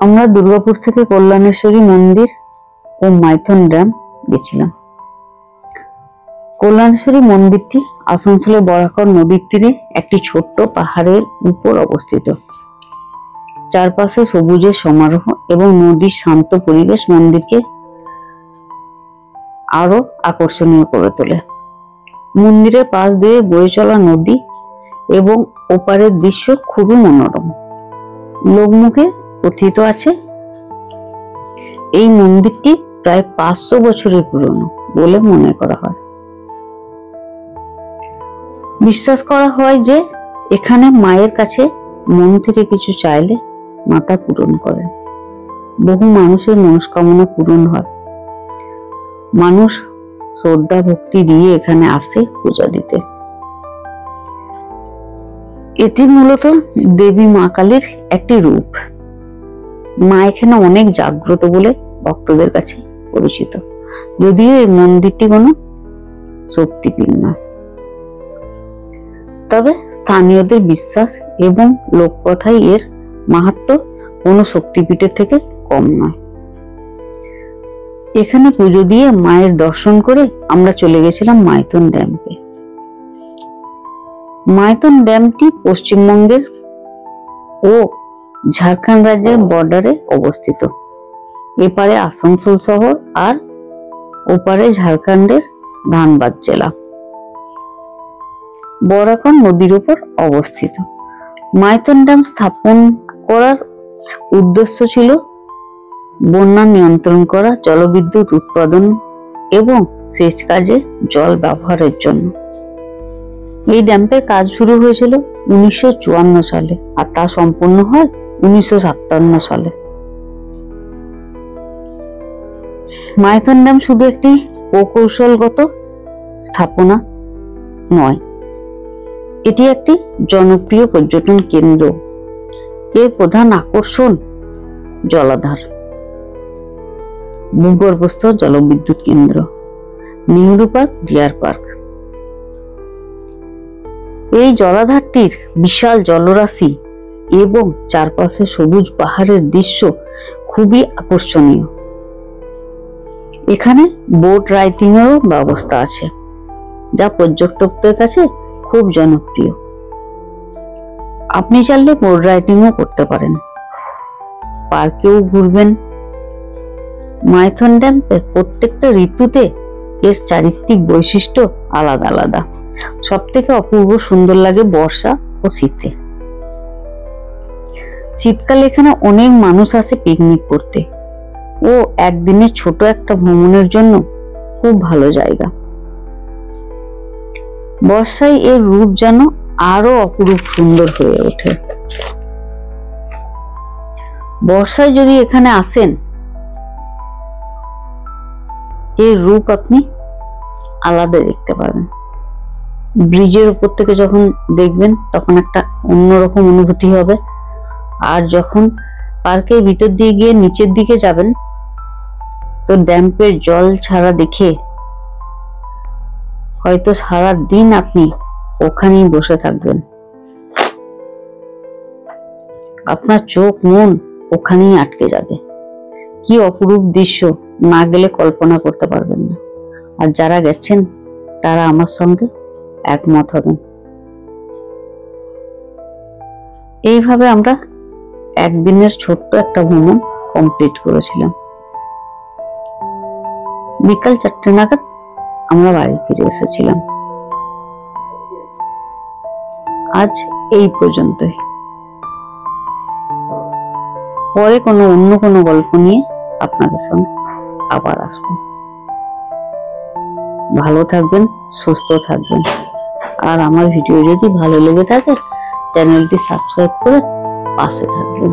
আমরা দুর্গাপুর থেকে কল্যাণেশ্বরী মন্দির ও মাইথন ড্যাম গেছিলাম। কল্যাণেশ্বরী মন্দিরটি আসানসোলের বরাকর নদীর তীরে একটি ছোট্ট পাহাড়ের উপর অবস্থিত। চারপাশে সবুজের সমারোহ এবং নদীর শান্ত পরিবেশ মন্দিরকে আরো আকর্ষণীয় করে তোলে। মন্দিরের পাশ দিয়ে বয়ে চলা নদী এবং ওপারের দৃশ্য খুবই মনোরম। লোকমুখে কথিত আছে এই মন্দিরটি প্রায় 500 বছরের পুরনো বলে মনে করা হয়। বিশ্বাস করা হয় যে এখানে মায়ের কাছে মন থেকে কিছু চাইলে মাতা পূরণ করেন। বহু মানুষের মনস্কামনা পূরণ হয়। মানুষ শ্রদ্ধা ভক্তি দিয়ে এখানে আসে পূজা দিতে। এটি মূলত দেবী মা কালীর একটি রূপ। মা এখানে অনেক জাগ্রত বলে ভক্তদের কাছে পরিচিত, যদিও এই মন্দিরটি কোনো শক্তিপীঠ নয়। তবে স্থানীয়দের বিশ্বাস এবং লোককথায় এর মাহাত্ম্য কোনো শক্তিপীঠের থেকে কম নয়। এখানে পুজো দিয়ে মায়ের দর্শন করে আমরা চলে গেছিলাম মাইথন ড্যামে। মাইথন ড্যামটি পশ্চিমবঙ্গের ও ঝাড়খণ্ড রাজ্যের বর্ডারে অবস্থিত। এপারে আসানসোল শহর আর ওপারে ঝাড়খণ্ডের ধানবাদ জেলা। বরাকর নদীর উপর অবস্থিত। মাইথন ড্যাম স্থাপন করার উদ্দেশ্য ছিল বন্যা নিয়ন্ত্রণ করা, জলবিদ্যুৎ উৎপাদন এবং সেচ কাজে জল ব্যবহারের জন্য। এই ড্যামের কাজ শুরু হয়েছিল 1954 সালে আর তা সম্পূর্ণ হয় 1957 সালে। মাইথন ড্যাম শুধু একটি প্রকৌশলগত স্থাপনা নয়, এটি একটি জনপ্রিয় পর্যটন কেন্দ্র। এর প্রধান আকর্ষণ জলাধার, ভূগর্ভস্থ জলবিদ্যুৎ কেন্দ্র, নেহেরু পার্ক, ডিয়ার পার্ক। এই জলাধারটির বিশাল জলরাশি এবং চারপাশে সবুজ পাহাড়ের দৃশ্য খুবই আকর্ষণীয়। এখানে বোট রাইডিং এরও ব্যবস্থা আছে, যা পর্যটকদের কাছে খুব জনপ্রিয়। আপনি চাইলে বোট রাইডিংও করতে পারেন, পার্কেও ঘুরবেন। মাইথন ড্যাম প্রত্যেকটা ঋতুতে এর চারিত্রিক বৈশিষ্ট্য আলাদা আলাদা। সব থেকে অপূর্ব সুন্দর লাগে বর্ষা ও শীতে। শীতকালে এখানে অনেক মানুষ আসে পিকনিক করতে ও একদিনের ছোট একটা ভ্রমণের জন্য খুব ভালো জায়গা। বর্ষায় এর রূপ যেন আরো অপরূপ সুন্দর হয়ে ওঠে। বর্ষায় যদি এখানে আসেন, এর রূপ আপনি আলাদা দেখতে পাবেন। ব্রিজের উপর থেকে যখন দেখবেন তখন একটা অন্যরকম অনুভূতি হবে। আর যখন পার্কের ভিতর দিয়ে গিয়ে নিচের দিকে যাবেন তো ড্যামের জল ছাড়া দেখে হয়তো সারা দিন আপনি ওখানেই বসে থাকবেন। আপনার চোখ মন ওখানেই আটকে যাবে। কি অপরূপ দৃশ্য, না গেলে কল্পনা করতে পারবেন না। আর যারা গেছেন তারা আমার সঙ্গে একমত হবেন। এইভাবে আমরা একদিনের ছোট্ট একটা ভ্রমণ কমপ্লিট করেছিলাম। বিকাল 4টে নাগাদ আমরা বাড়ি ফিরে এসেছিলাম। আজ এই পর্যন্তই। পরে অন্য কোনো গল্প নিয়ে আপনাদের সঙ্গে আবার আসবো। ভালো থাকবেন, সুস্থ থাকবেন। আর আমার ভিডিও যদি ভালো লেগে থাকে চ্যানেলটি সাবস্ক্রাইব করে পাশে থাকবেন।